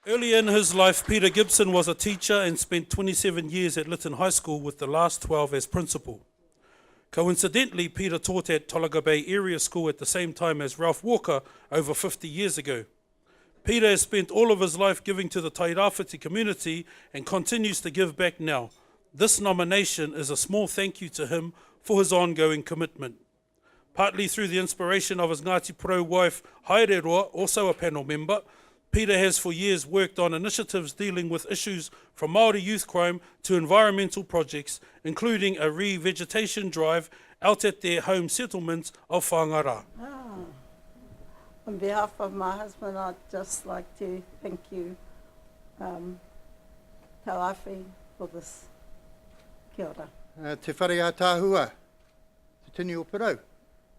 Early in his life, Peter Gibson was a teacher and spent 27 years at Lytton High School with the last 12 as principal. Coincidentally, Peter taught at Tolaga Bay Area School at the same time as Ralph Walker over 50 years ago. Peter has spent all of his life giving to the Tairawhiti community and continues to give back now. This nomination is a small thank you to him for his ongoing commitment. Partly through the inspiration of his Ngāti Porou wife, Haereroa, also a panel member, Peter has for years worked on initiatives dealing with issues from Māori youth crime to environmental projects, including a revegetation drive out at their home settlement of Whangara. On behalf of my husband, I'd just like to thank you, Tawhawhi, for this. Kia ora. Te whare a tāhua, Te Tini o Porou,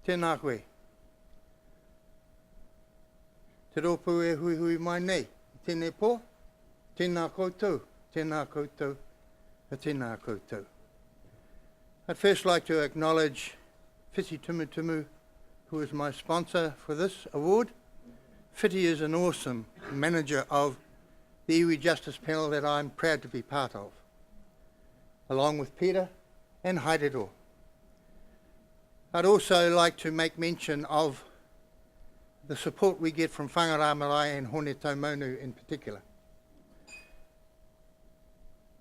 tēnā koe. Te rōpū e hui hui mai nei, tēnei pō, tēnā koutou, tēnā koutou, tēnā koutou. I'd first like to acknowledge Whiti Tumutumu, who is my sponsor for this award. Whiti is an awesome manager of the iwi Justice Panel that I'm proud to be part of, along with Peter and Haereroa. I'd also like to make mention of the support we get from Whangara Marae and Hone Taumaunu in particular.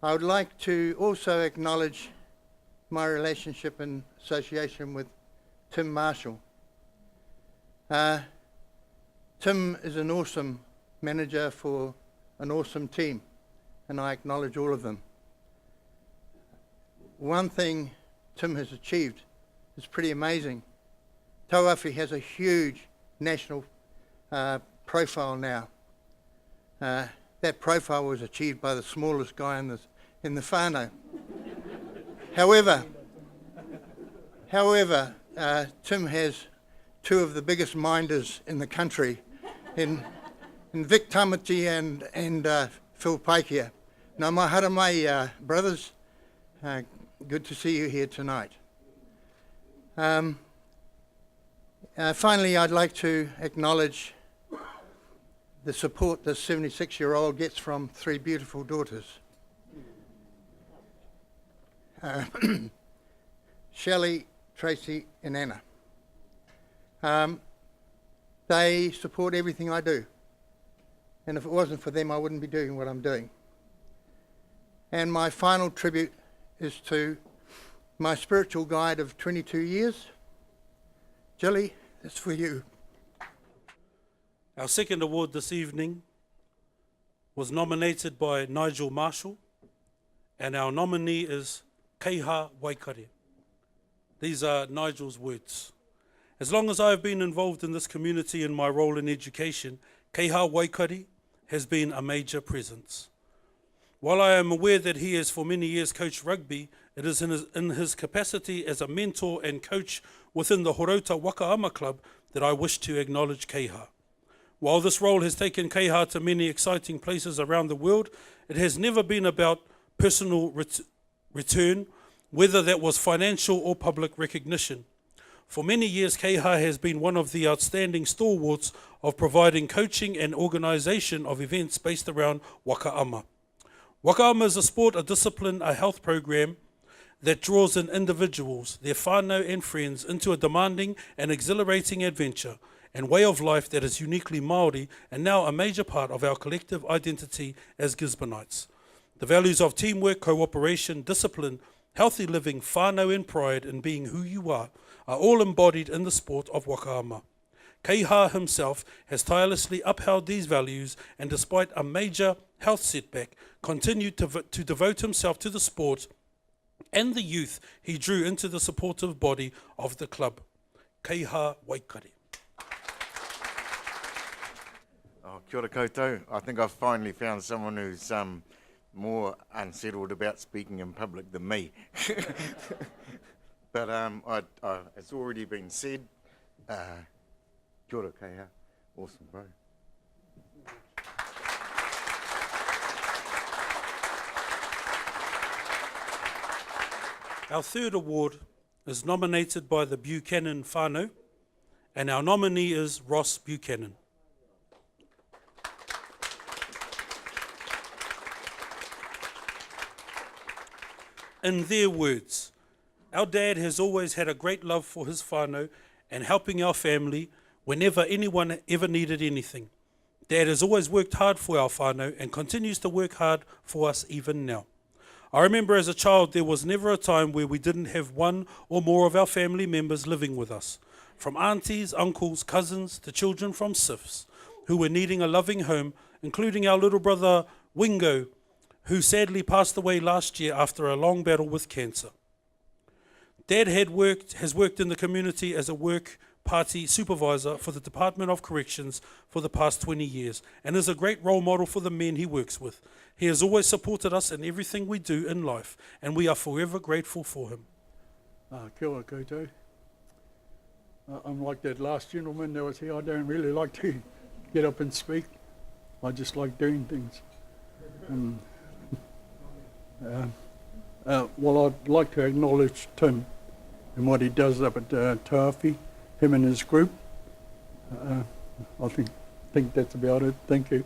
I would like to also acknowledge my relationship and association with Tim Marshall. Tim is an awesome manager for an awesome team, and I acknowledge all of them. One thing Tim has achieved is pretty amazing. Tauwhiti has a huge national profile now. That profile was achieved by the smallest guy in the whānau. However, Tim has two of the biggest minders in the country, in Vic Tamati and Phil Paikia. Nā mahara mai, brothers. Good to see you here tonight. Finally, I'd like to acknowledge the support this 76-year-old gets from three beautiful daughters. Shelley, Tracy and Anna. They support everything I do, and if it wasn't for them I wouldn't be doing what I'm doing. And my final tribute is to my spiritual guide of 22 years. Jilly, it's for you. Our second award this evening was nominated by Nigel Marshall, and our nominee is Keiha Waikare. These are Nigel's words. As long as I have been involved in this community in my role in education, Keiha Waikare has been a major presence. While I am aware that he has for many years coached rugby, it is in his capacity as a mentor and coach within the Horota Wakaama Club that I wish to acknowledge Keiha. While this role has taken Keiha to many exciting places around the world, it has never been about personal return, whether that was financial or public recognition. For many years, Keiha has been one of the outstanding stalwarts of providing coaching and organisation of events based around Wakaama. Wakaama is a sport, a discipline, a health program that draws in individuals, their whānau and friends into a demanding and exhilarating adventure and way of life that is uniquely Māori and now a major part of our collective identity as Gisbornites. The values of teamwork, cooperation, discipline, healthy living, whānau and pride in being who you are all embodied in the sport of Wakaama. Keiha himself has tirelessly upheld these values and despite a major health setback, continued to devote himself to the sport and the youth he drew into the supportive body of the club. Keiha Waikare. Oh, kia ora koutou. I think I've finally found someone who's more unsettled about speaking in public than me. But it's already been said. Kia ora keiha. Awesome, bro. Our third award is nominated by the Buchanan whānau, and our nominee is Ross Buchanan. In their words, our dad has always had a great love for his whānau and helping our family whenever anyone ever needed anything. Dad has always worked hard for our whānau and continues to work hard for us even now. I remember as a child there was never a time where we didn't have one or more of our family members living with us, from aunties, uncles, cousins to children from SIFs, who were needing a loving home, including our little brother Wingo, who sadly passed away last year after a long battle with cancer. Dad has worked in the community as a work party supervisor for the Department of Corrections for the past 20 years and is a great role model for the men he works with. He has always supported us in everything we do in life, and we are forever grateful for him. Kia ora koutou. I'm like that last gentleman that was here. I don't really like to get up and speak. I just like doing things. Well, I'd like to acknowledge Tim and what he does up at Tairawhiti, him and his group. I think that's about it. Thank you.